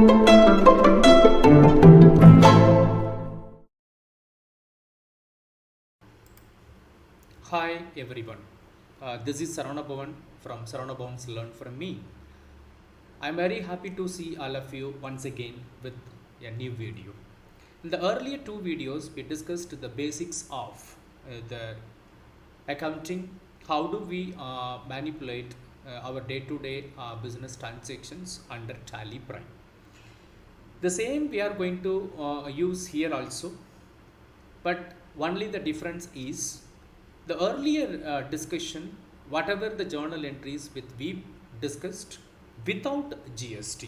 Hi everyone, this is Saravanabhavan from Saravanabhavan's Learn From Me. I'm very happy to see all of you once again with a new video. In the earlier two videos, we discussed the basics of the accounting. How do we manipulate our day-to-day business transactions under TallyPrime? The same we are going to use here also, but only the difference is the earlier discussion, whatever the journal entries we discussed without GST.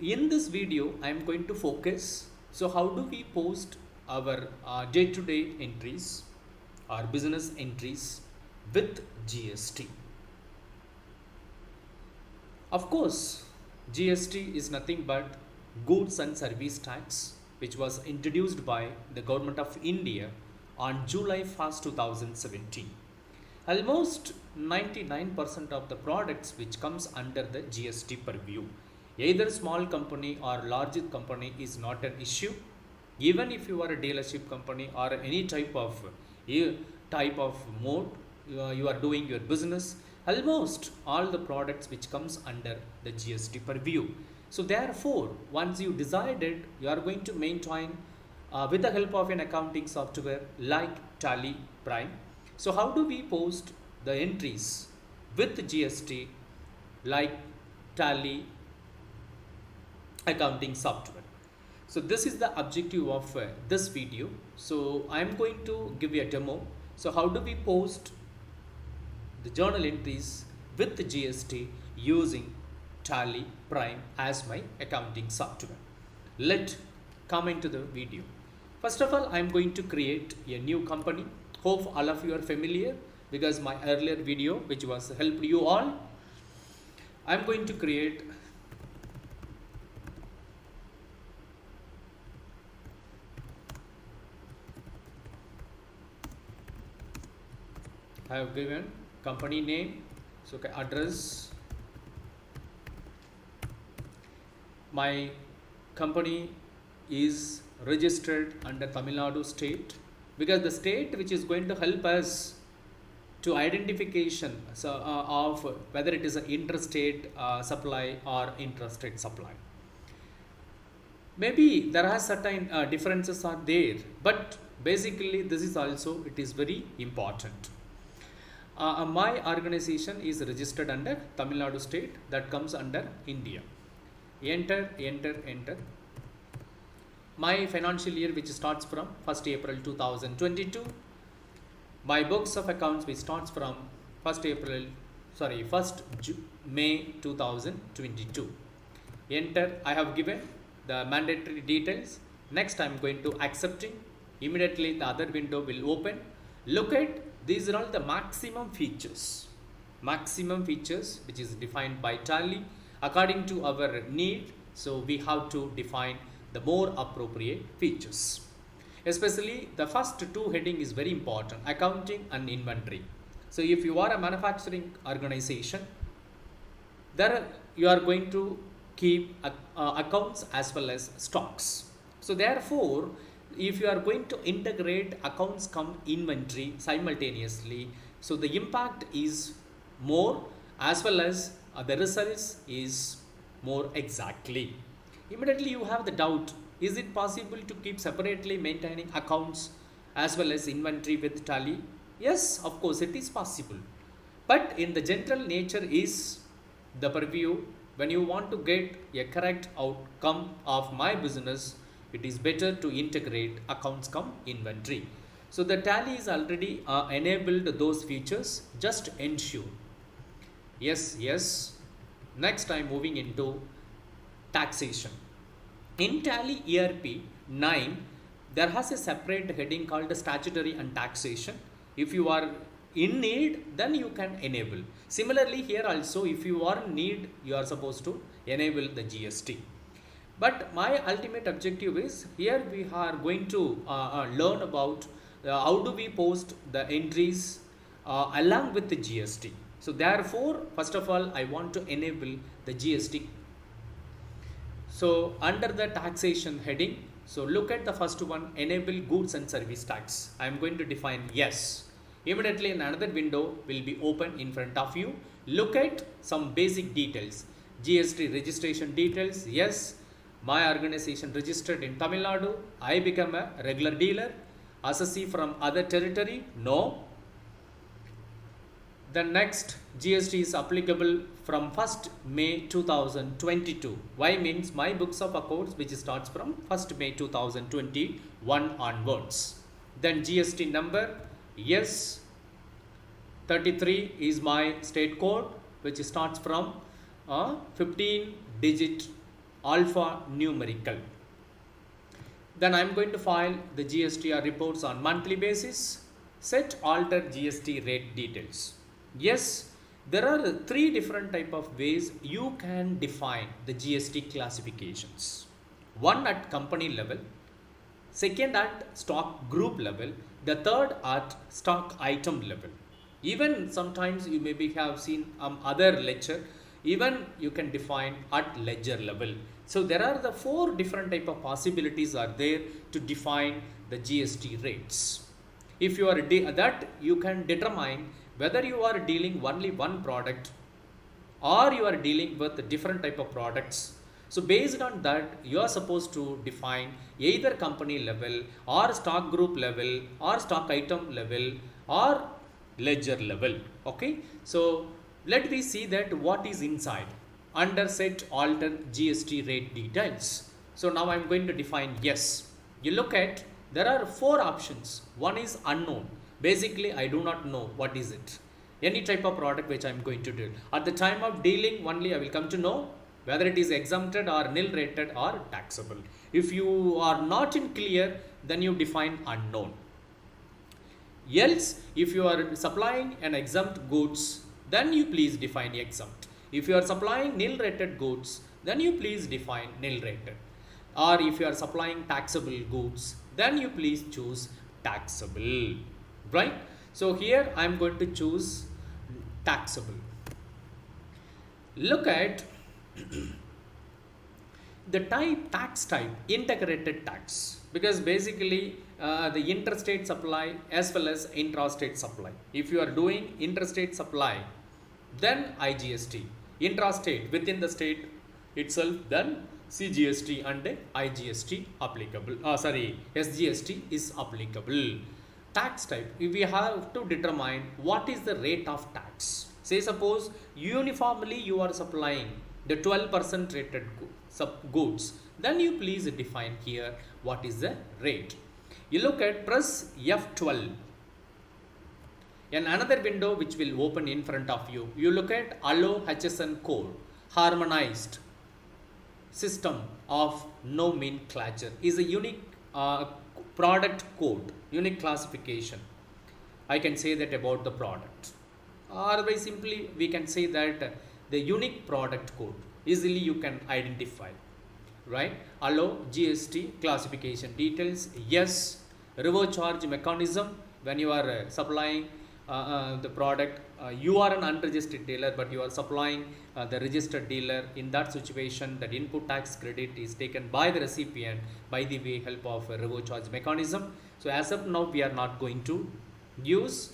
In this video, I am going to focus. So, how do we post our day-to-day entries or business entries with GST? Of course, GST is nothing but goods and service tax, which was introduced by the government of India on July 1st, 2017. Almost 99% of the products which comes under the GST purview, either small company or large company, is not an issue. Even if you are a dealership company or any type of mode, you are doing your business, almost all the products which comes under the GST purview. So therefore, once you decided, you are going to maintain with the help of an accounting software like TallyPrime. So how do we post the entries with GST like Tally accounting software? So this is the objective of this video. So I am going to give you a demo. So how do we post the journal entries with the GST using TallyPrime as my accounting software? Let's come into the video. First of all, I am going to create a new company. Hope all of you are familiar because my earlier video, which was helped you all. I am going to create I have given company name, so address. My company is registered under Tamil Nadu state, because the state which is going to help us to identification of whether it is an interstate supply or intrastate supply. Maybe there are certain differences are there, but basically this is also, it is very important. My organization is registered under Tamil Nadu state, that comes under India. Enter. My financial year, which starts from 1st April 2022. My books of accounts, which starts from 1st May 2022. Enter. I have given the mandatory details. Next, I am going to accepting. Immediately the other window will open. Look at, these are all the maximum features which is defined by Tally according to our need. So we have to define the more appropriate features. Especially the first two heading is very important, accounting and inventory. So if you are a manufacturing organization, there you are going to keep accounts as well as stocks. So therefore, if you are going to integrate accounts come inventory simultaneously, so the impact is more as well as the results is more exactly. Immediately you have the doubt, is it possible to keep separately maintaining accounts as well as inventory with Tally? Yes, of course it is possible. But in the general nature is the purview, when you want to get a correct outcome of my business, it is better to integrate accounts come inventory. So the Tally is already enabled those features, just ensure. Yes. Next, I am moving into taxation. In Tally ERP 9, there has a separate heading called statutory and taxation. If you are in need, then you can enable. Similarly, here also, if you are in need, you are supposed to enable the GST. But my ultimate objective is, here we are going to learn about how do we post the entries along with the GST. So therefore, first of all, I want to enable the GST. So under the taxation heading, so look at the first one, enable goods and service tax. I am going to define yes. Immediately another window will be open in front of you. Look at some basic details. GST registration details, yes. My organization registered in Tamil Nadu. I become a regular dealer. Assessee from other territory, no. The next, GST is applicable from 1st May 2022. Why means my books of accounts which starts from 1st May 2021 onwards. Then GST number, yes. 33 is my state code which starts from 15 digit alpha numerical. Then I am going to file the GSTR reports on monthly basis. Set alter GST rate details. Yes, there are 3 different type of ways you can define the GST classifications. One at company level, second at stock group level, the third at stock item level. Even sometimes you maybe have seen other ledger, even you can define at ledger level. So there are the 4 different type of possibilities are there to define the GST rates. If you are that you can determine whether you are dealing only one product or you are dealing with a different type of products. So based on that, you are supposed to define either company level or stock group level or stock item level or ledger level. Okay, so let me see that what is inside under set alter GST rate details. So now I am going to define yes. You look at, there are 4 options. One is unknown. Basically, I do not know what is it. Any type of product which I am going to do. At the time of dealing only I will come to know whether it is exempted or nil rated or taxable. If you are not in clear, then you define unknown. Else, if you are supplying an exempt goods, then you please define exempt. If you are supplying nil rated goods, then you please define nil rated. Or if you are supplying taxable goods, then you please choose taxable. Right? So here I am going to choose taxable. Look at the tax type, integrated tax, because basically the interstate supply as well as intrastate supply. If you are doing interstate supply, then IGST, intrastate within the state itself, then CGST and IGST applicable. SGST is applicable. Tax type, we have to determine what is the rate of tax. Say suppose uniformly you are supplying the 12% rated goods, then you please define here what is the rate. You look at, press F12. And another window which will open in front of you. You look at allow HSN code, harmonized system of nomenclature is a unique product code, unique classification. I can say that about the product. Otherwise, simply we can say that the unique product code easily you can identify. Right? Allow GST classification details. Yes. Reverse charge mechanism, when you are supplying the product, you are an unregistered dealer but you are supplying the registered dealer. In that situation, that input tax credit is taken by the recipient by the way help of a reverse charge mechanism. So as of now we are not going to use.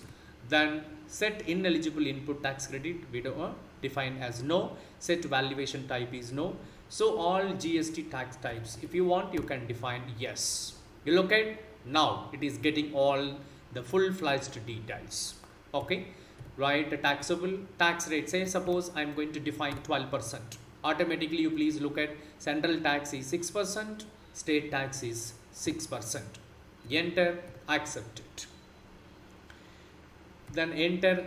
Then set ineligible input tax credit, we do define as no. Set valuation type is no. So all GST tax types, if you want, you can define yes. You look at, now it is getting all the full-fledged details. Okay, right? The taxable tax rate, say suppose I am going to define 12%. Automatically you please look at central tax is 6%, state tax is 6%. Enter, accept it. Then enter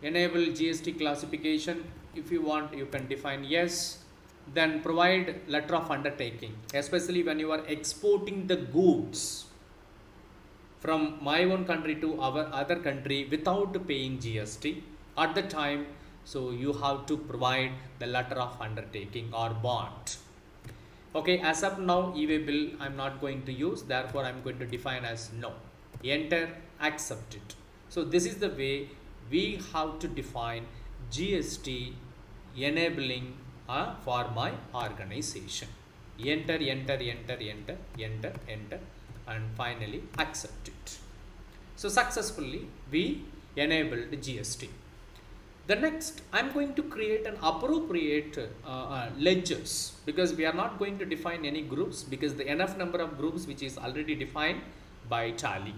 enable GST classification. If you want, you can define yes. Then provide letter of undertaking, especially when you are exporting the goods from my own country to our other country without paying GST at the time. So you have to provide the letter of undertaking or bond. Okay, as of now e-way bill I am not going to use, therefore I am going to define as no. Enter, accept it. So this is the way we have to define GST enabling for my organization. Enter, enter, enter, enter, enter, enter, and finally accept it. So successfully we enabled GST. The next, I'm going to create an appropriate ledgers, because we are not going to define any groups, because the enough number of groups which is already defined by Tally.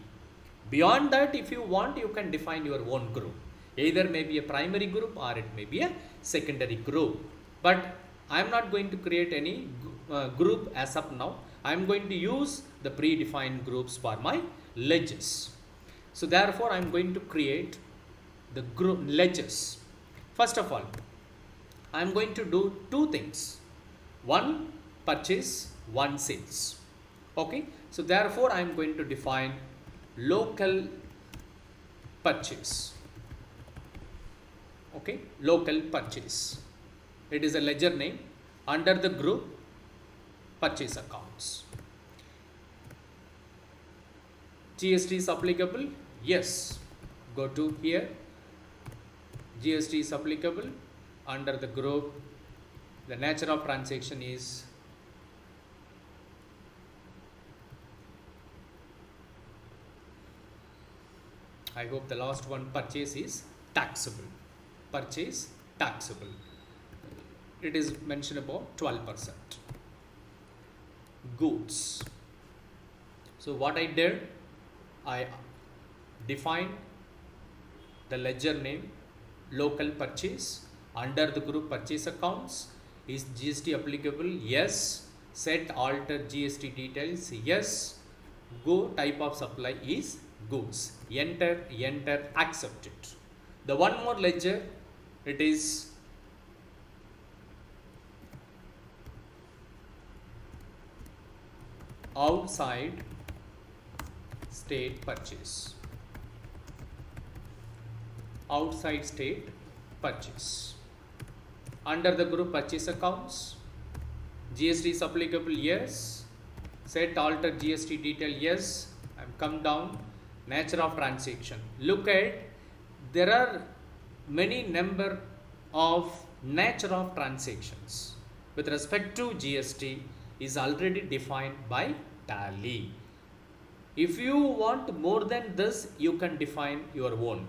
Beyond that, if you want, you can define your own group. Either maybe a primary group or it may be a secondary group. But I am not going to create any group as of now. I am going to use the predefined groups for my ledgers. So therefore, I am going to create the group ledgers. First of all, I am going to do two things. One purchase, one sales. Okay. So therefore, I am going to define local purchase. Okay. Local purchase. It is a ledger name under the group purchase accounts. GST is applicable? Yes. Go to here. GST is applicable under the group. The nature of transaction is I hope the last one, purchase, is taxable. Purchase taxable. It is mentioned about 12%. Goods. So what I did, I defined the ledger name local purchase under the group purchase accounts. Is GST applicable? Yes. Set alter GST details? Yes. Go type of supply is goods. Enter, enter, accept it. The one more ledger, it is outside state purchase. Outside state purchase. Under the group purchase accounts, GST is applicable? Yes. Set alter GST detail? Yes. And come down, nature of transaction. Look at, there are many number of nature of transactions with respect to GST is already defined by Tally. If you want more than this, you can define your own,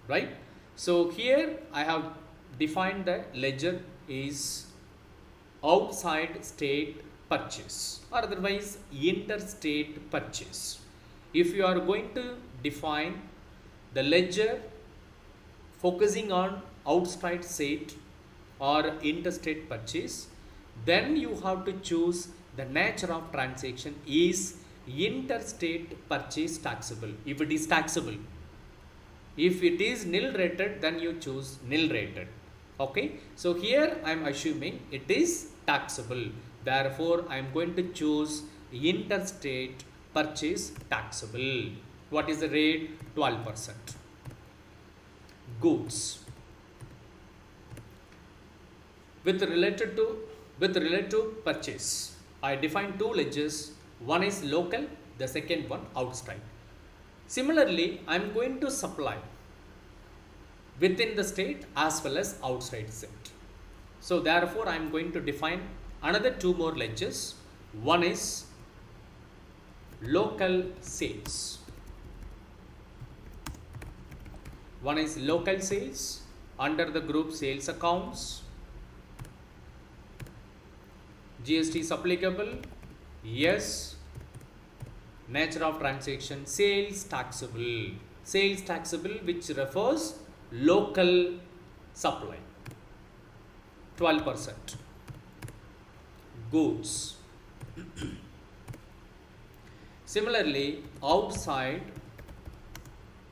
right? So here I have defined the ledger is outside state purchase or otherwise interstate purchase. If you are going to define the ledger focusing on outside state or interstate purchase, then you have to choose the nature of transaction is interstate purchase taxable. If it is taxable, if it is nil rated, then you choose nil rated. Okay. So here I am assuming it is taxable. Therefore, I am going to choose interstate purchase taxable. What is the rate? 12%. Goods. With related to purchase, I define two ledgers. One is local, the second one outside. Similarly, I am going to supply within the state as well as outside state. So therefore, I am going to define another two more ledgers. One is local sales. One is local sales under the group sales accounts. GST is applicable? Yes. Nature of transaction, sales taxable. Sales taxable, which refers local supply. 12%. Goods. Similarly, outside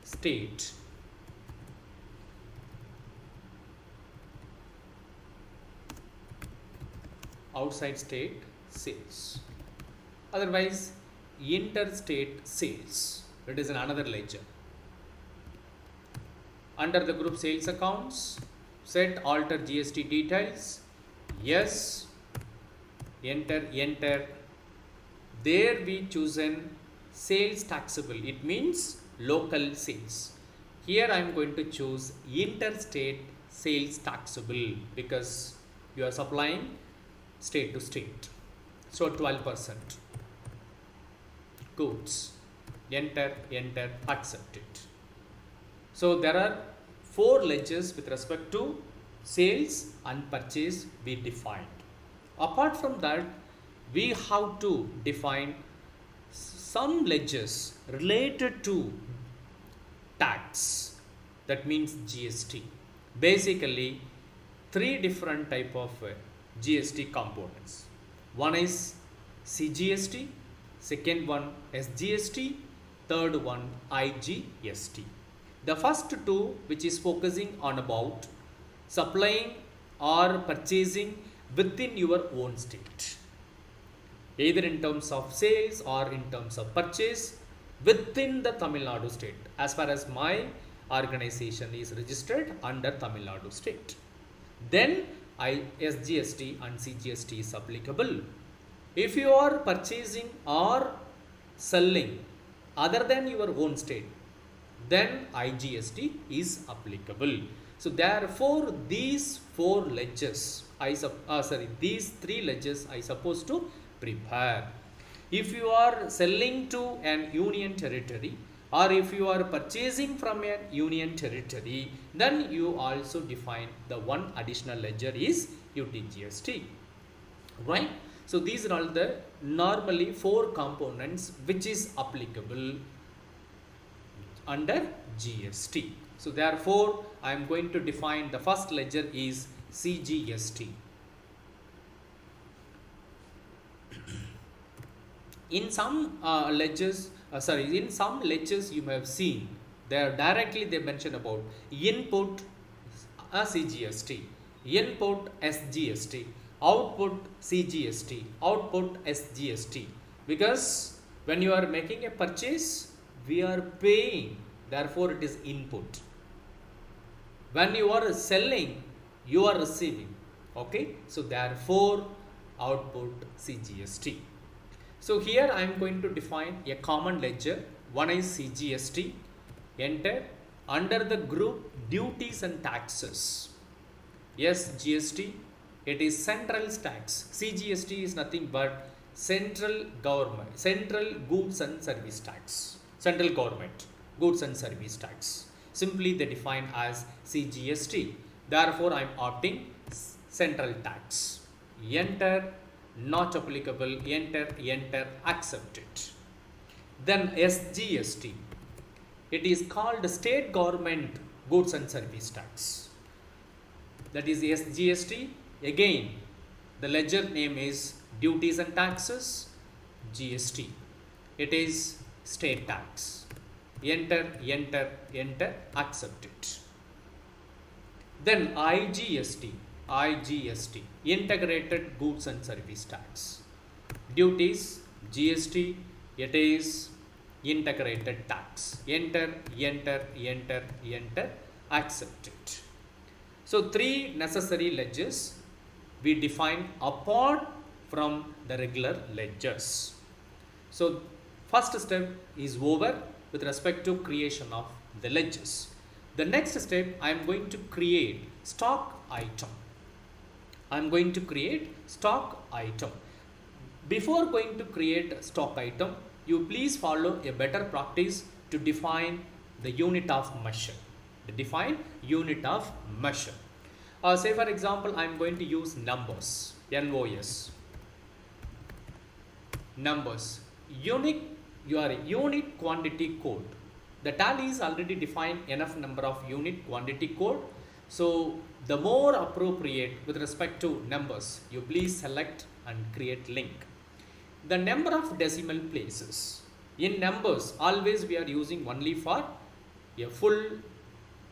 state. Outside state sales. Otherwise, interstate sales. It is another ledger. Under the group sales accounts, set alter GST details. Yes. Enter, enter. There we chosen sales taxable. It means local sales. Here I am going to choose interstate sales taxable because you are supplying state to state. So 12%. Goods. Enter, accept it. So there are 4 ledgers with respect to sales and purchase we defined. Apart from that, we have to define some ledgers related to tax, that means GST. Basically 3 different type of GST components. One is CGST, second one SGST, third one IGST. The first 2, which is focusing on about supplying or purchasing within your own state, either in terms of sales or in terms of purchase within the Tamil Nadu state, as far as my organization is registered under Tamil Nadu state. Then SGST and CGST is applicable. If you are purchasing or selling other than your own state, then IGST is applicable. So therefore these 4 ledgers, these 3 ledgers I supposed to prepare. If you are selling to an union territory or if you are purchasing from a union territory, then you also define the one additional ledger is UTGST, right? So these are all the normally 4 components which is applicable under GST. So therefore I am going to define the first ledger is CGST. In some ledgers you may have seen, they mention about input CGST, input SGST, output CGST, output SGST, because when you are making a purchase we are paying, therefore it is input. When you are selling you are receiving, okay, so therefore output CGST. So here I am going to define a common ledger. One is CGST. Enter. Under the group duties and taxes, yes, GST, it is central tax. CGST is nothing but central government, central goods and service tax, central government goods and service tax. Simply they define as CGST. Therefore I am opting central tax. Enter. Not applicable, enter, accept it. Then SGST, it is called state government goods and service tax. That is SGST. Again, the ledger name is duties and taxes, GST. It is state tax. Enter, accept it. Then IGST, integrated goods and service tax. Duties, GST, it is integrated tax. Enter, accept it. So 3 necessary ledgers we define apart from the regular ledgers. So first step is over with respect to creation of the ledgers. The next step, I am going to create stock item. Before going to create stock item, you please follow a better practice to define the unit of measure. Say for example, I am going to use numbers, NOS. Numbers, your unit quantity code. The tally is already defined enough number of unit quantity code. So the more appropriate with respect to numbers, you please select and create link. The number of decimal places. In numbers, always we are using only for a full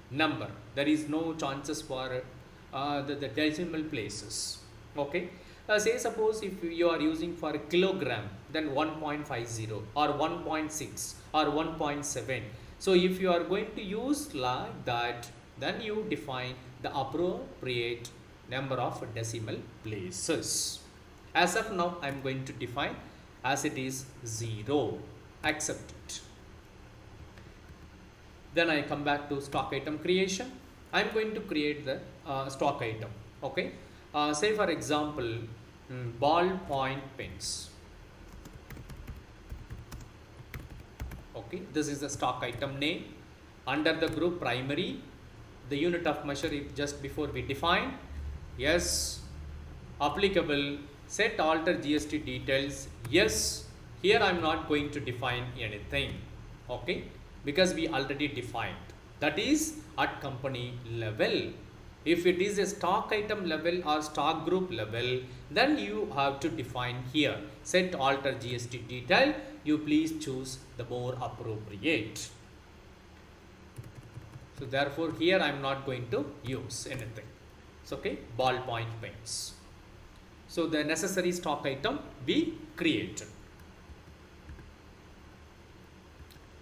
number. There is no chances for the decimal places. Okay. Say suppose if you are using for a kilogram, then 1.50 or 1.6 or 1.7. So if you are going to use like that, then you define the appropriate number of decimal places. As of now, I am going to define as it is 0. Accept it. Then I come back to stock item creation. I'm going to create the stock item. Okay, say for example, ballpoint pens. Okay, this is the stock item name. Under the group primary, the unit of measure is just before we define. Yes, applicable, set alter GST details. Yes, here I am not going to define anything. Okay, because we already defined. That is at company level. If it is a stock item level or stock group level, then you have to define here. Set alter GST detail. You please choose the more appropriate. So therefore here I am not going to use anything. It's okay, ballpoint pens. So the necessary stock item we created.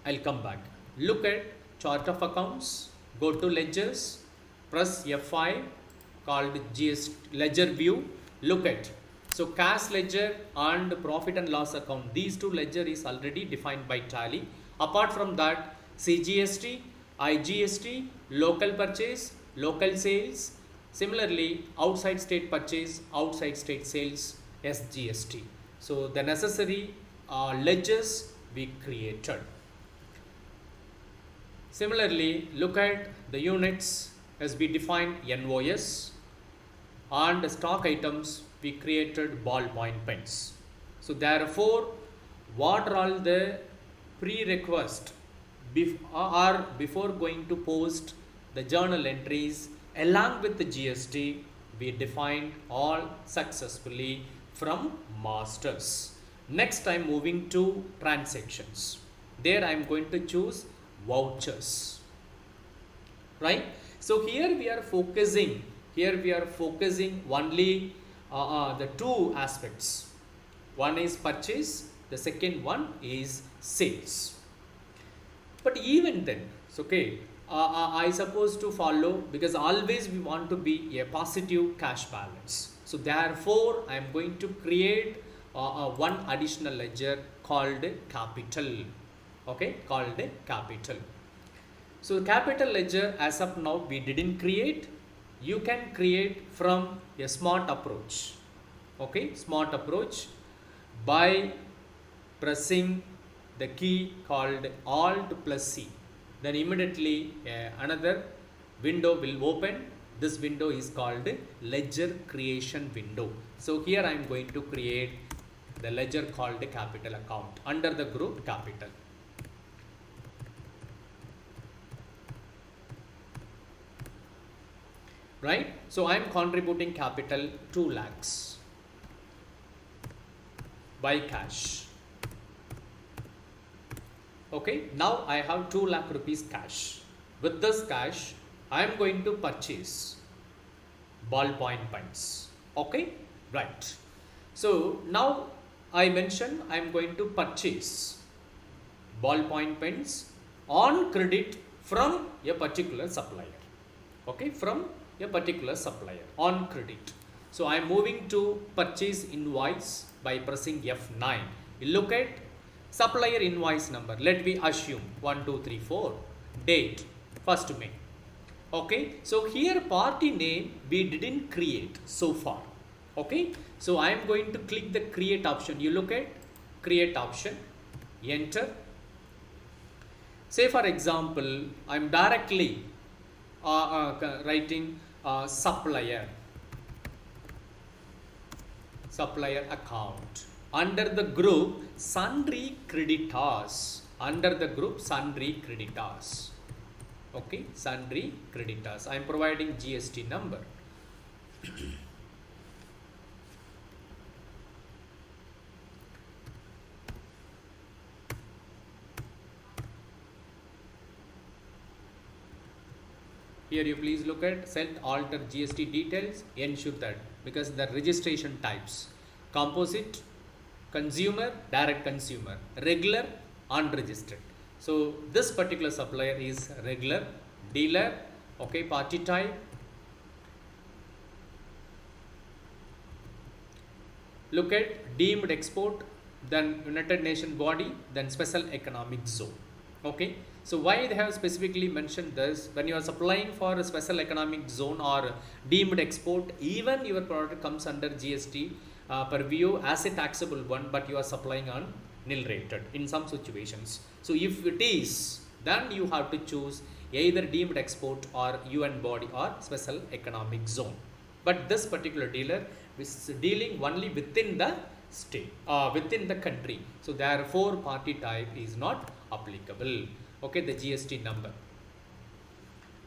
I'll come back. Look at chart of accounts, go to ledgers, press F5 called GST ledger view. Look at, so cash ledger and profit and loss account, these two ledger is already defined by Tally. Apart from that, CGST, IGST, local purchase, local sales, similarly outside state purchase, outside state sales, SGST. So the necessary ledgers we created. Similarly, look at the units as we defined invoice, and stock items we created ballpoint pens. So therefore, what are all the prerequisites before going to post the journal entries along with the GST, we defined all successfully from masters. Next I am moving to transactions. There I am going to choose vouchers, right? So here we are focusing only the two aspects. One is purchase, the second one is sales. But even then, it's okay, I suppose to follow, because always we want to be a positive cash balance. So therefore I am going to create one additional ledger called capital. Okay, called capital. So capital ledger as of now we didn't create. You can create from a smart approach. Okay, smart approach by pressing the key called Alt plus C. Then immediately another window will open. This window is called ledger creation window. So here I am going to create the ledger called capital account under the group capital. Right? So I am contributing capital 2 lakhs by cash. Okay, now I have 2 lakh rupees cash. With this cash, I am going to purchase ballpoint pens. Okay, right. So now I mentioned I am going to purchase ballpoint pens on credit from a particular supplier. Okay, from a particular supplier on credit. So I am moving to purchase invoice by pressing F9. You look at supplier invoice number. Let me assume 1234. Date 1st May. Okay, so here party name we didn't create so far. Okay, so I am going to click the create option. You look at create option, enter. Say for example, I am directly writing supplier account under the group sundry creditors. Okay, sundry creditors. I am providing GST number. Here you please look at set alter GST details, ensure that, because the registration types composite, consumer, direct consumer, regular, unregistered. So this particular supplier is regular, dealer, okay, party type. Look at deemed export, then United Nations body, then special economic zone. Okay, so why they have specifically mentioned this? When you are supplying for a special economic zone or deemed export, even your product comes under GST purview as a taxable one, but you are supplying on nil rated in some situations. So if it is, then you have to choose either deemed export or UN body or special economic zone. But this particular dealer is dealing only within the state, within the country. So therefore party type is not applicable. Okay, the GST number.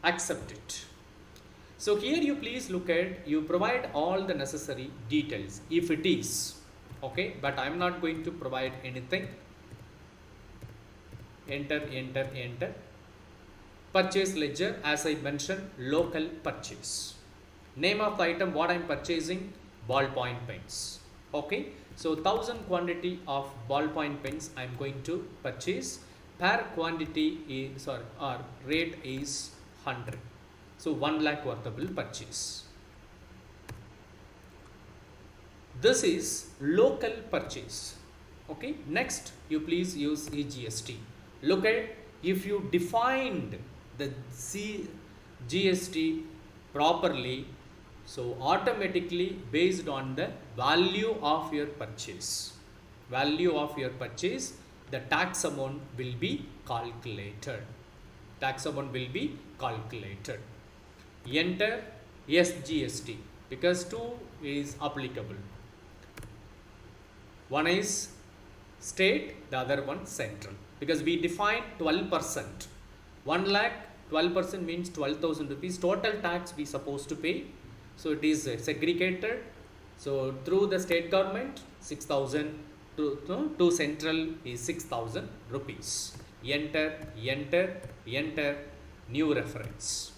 Accept it. So here you please look at, you provide all the necessary details if it is. Okay, but I am not going to provide anything. Enter, enter, enter. Purchase ledger, as I mentioned, local purchase. Name of the item, what I am purchasing, ballpoint pens. Okay, so 1000 quantity of ballpoint pens I am going to purchase. Per quantity is, or rate is 100. So 1 lakh worthable purchase. This is local purchase. Okay, next you please use GST. Look at, if you defined the GST properly, so automatically based on the value of your purchase, the tax amount will be calculated. Enter yes GST, because 2 is applicable. One is state, the other one central, because we define 12%. 1 lakh, 12% means 12,000 rupees total tax we supposed to pay. So it is segregated. So through the state government 6,000, to central is 6,000 rupees. Enter, new reference.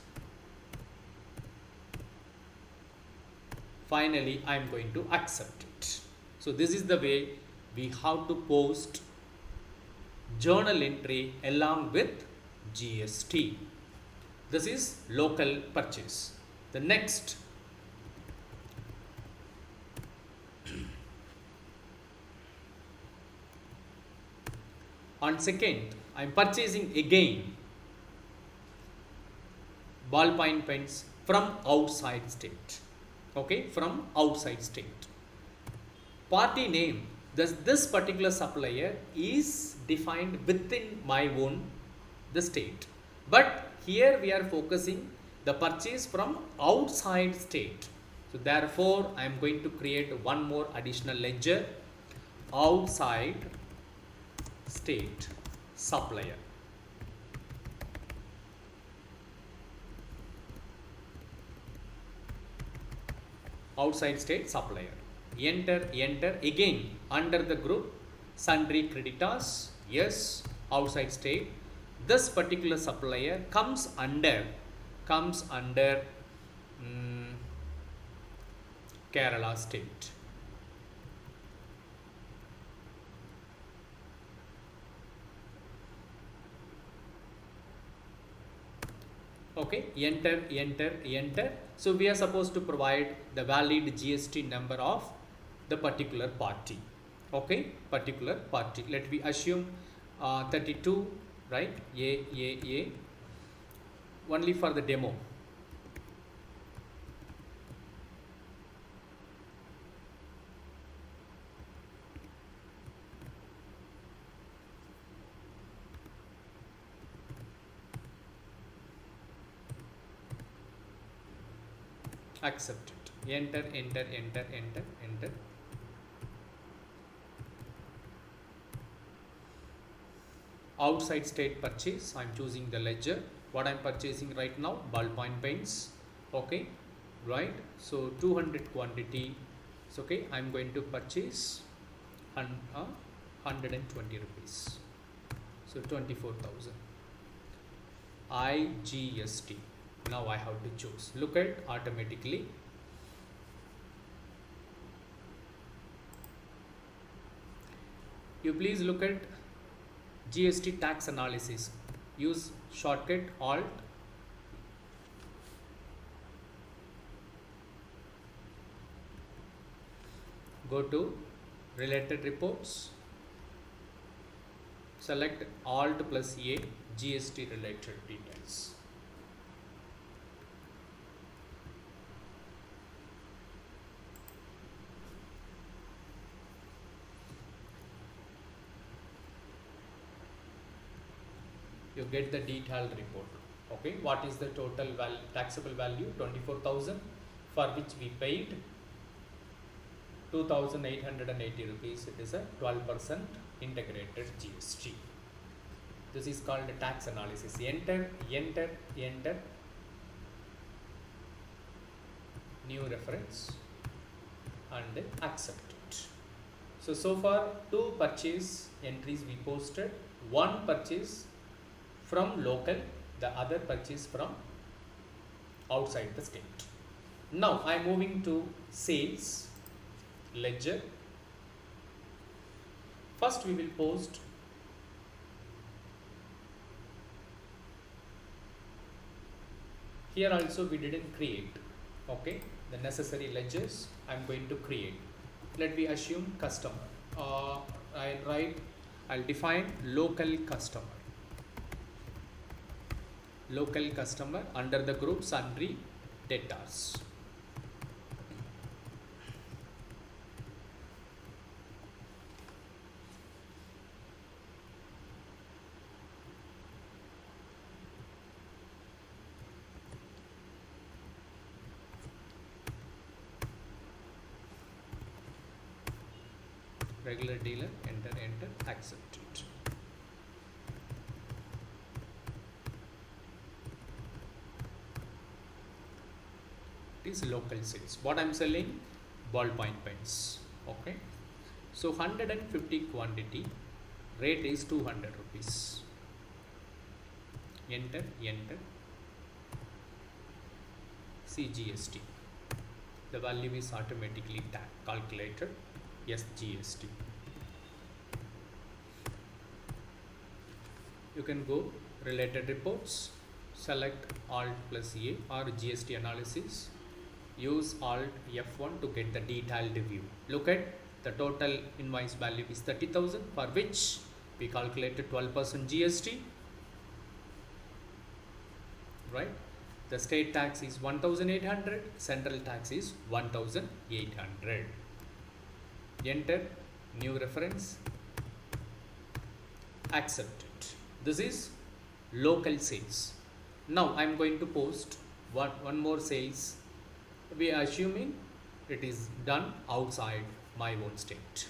Finally I am going to accept it. So this is the way we have to post journal entry along with GST. This is local purchase. The next, on second, I am purchasing again ballpoint pens from outside state. Okay, from outside state. Party name, this particular supplier is defined within my own the state, but here we are focusing the purchase from outside state. So therefore I am going to create one more additional ledger, outside state supplier. Outside state supplier. Enter, again under the group sundry creditors. Yes, outside state. This particular supplier comes under Kerala state. Okay, enter. So we are supposed to provide the valid GST number of the particular party. Okay, particular party. Let me assume 32, right? A. Only for the demo. Accept it. Enter. Outside state purchase, I am choosing the ledger. What I am purchasing right now, ballpoint pens. Okay, right? So 200 quantity. It's okay. I am going to purchase 120 rupees. So 24,000. IGST. Now I have to choose. Look at automatically. You please look at GST tax analysis. Use shortcut Alt. Go to related reports. select Alt plus A, GST related details. You get the detailed report. Okay, what is the total taxable value? 24,000, for which we paid 2,880 rupees. It is a 12% integrated GST. This is called tax analysis. Enter new reference and accept it. So far 2 purchase entries we posted, 1 purchase from local, the other purchase from outside the state. Now I am moving to sales ledger. First we will post here. Also we didn't create, okay, the necessary ledgers. I am going to create. Let me assume customer. I'll define local customer. Local customer under the group sundry debtors. Regular dealer, enter, accept it. It is local sales. What I am selling? Ballpoint pens. Okay. So 150 quantity, rate is 200 rupees. Enter. See GST. The value is automatically calculated. Yes, GST. You can go related reports, select Alt plus A or GST analysis. Use Alt F1 to get the detailed view. Look at the total invoice value is 30,000, for which we calculated 12% GST. Right? The state tax is 1,800, central tax is 1,800. Enter new reference, accept it. This is local sales. Now I am going to post one more sales. We are assuming it is done outside my own state.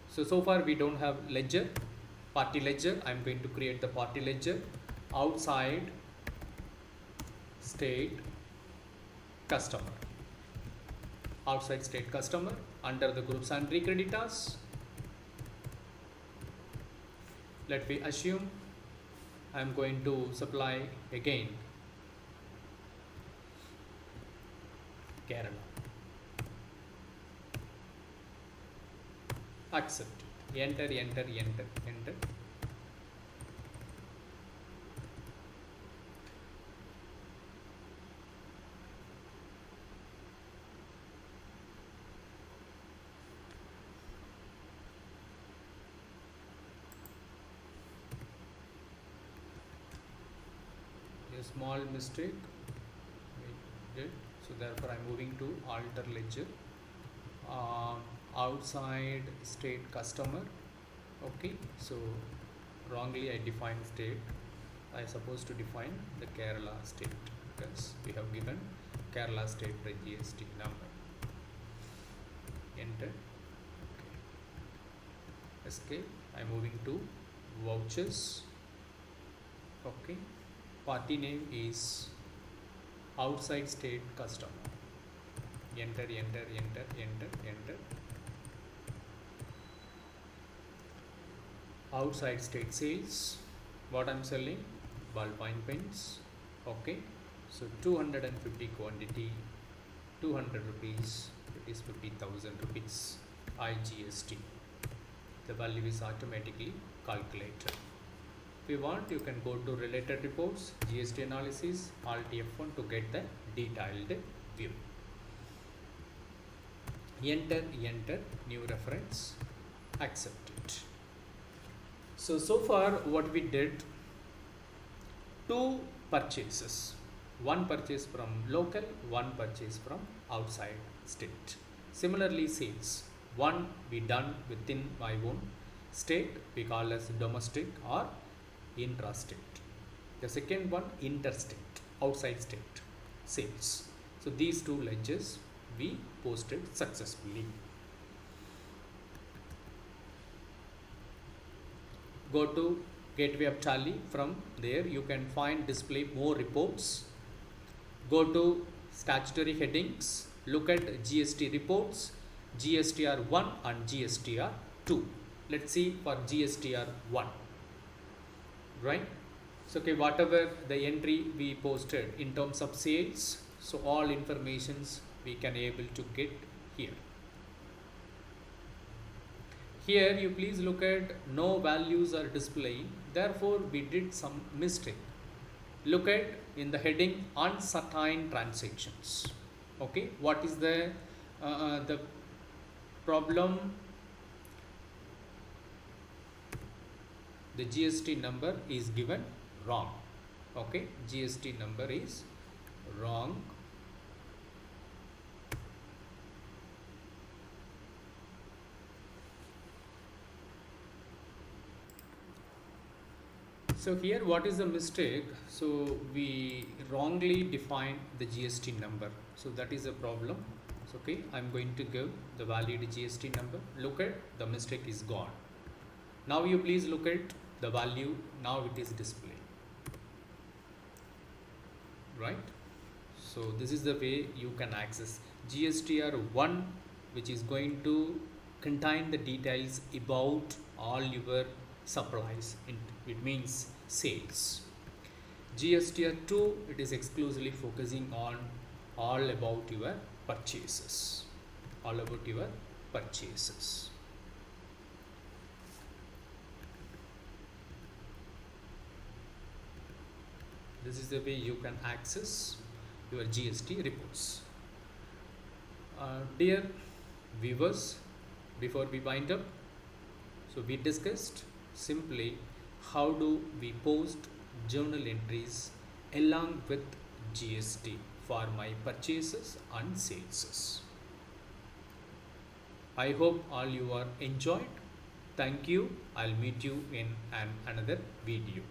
So far we don't have ledger, party ledger. I am going to create the party ledger. Outside state customer. Outside state customer under the group sundry creditors. Let me assume I am going to supply again Kerala. Accept it. Enter. A small mistake we did, so therefore I am moving to alter ledger. Outside state customer. Okay, so wrongly I defined state. I am supposed to define the Kerala state because we have given Kerala state by GST number. Enter. Okay. Escape. I am moving to vouchers. Okay. Party name is outside state customer. Enter. Outside state sales. What I am selling? Ballpoint pens. Okay. So 250 quantity, 200 rupees. It is 50,000 rupees. IGST. The value is automatically calculated. If you want, you can go to related reports, GST analysis, Alt F1 to get the detailed view. Enter new reference, accept it. So far what we did, two purchases, one purchase from local, one purchase from outside state. Similarly, sales, one we done within my own state, we call as domestic or intrastate. The second one, interstate, outside state sales. So these two ledgers we posted successfully. Go to Gateway of Tally. From there you can find display more reports. Go to statutory headings, look at GST reports, GSTR 1 and GSTR 2. Let's see for GSTR 1, right? So okay, whatever the entry we posted in terms of sales, so all informations we can able to get here. Here you please look at no values are displaying, therefore we did some mistake. Look at in the heading uncertain transactions. Okay, what is the problem? The GST number is given wrong. Okay, GST number is wrong. So here what is the mistake? So we wrongly defined the GST number. So that is a problem. So okay, I'm going to give the valid GST number. Look at the mistake is gone. Now you please look at the value. Now it is displayed. Right? So this is the way you can access GSTR 1, which is going to contain the details about all your supplies. It means sales. GSTR 2, it is exclusively focusing on all about your purchases. All about your purchases. This is the way you can access your GST reports. Dear viewers, before we wind up, so we discussed simply how do we post journal entries along with GST for my purchases and sales. I hope all you are enjoyed. Thank you. I'll meet you in another video.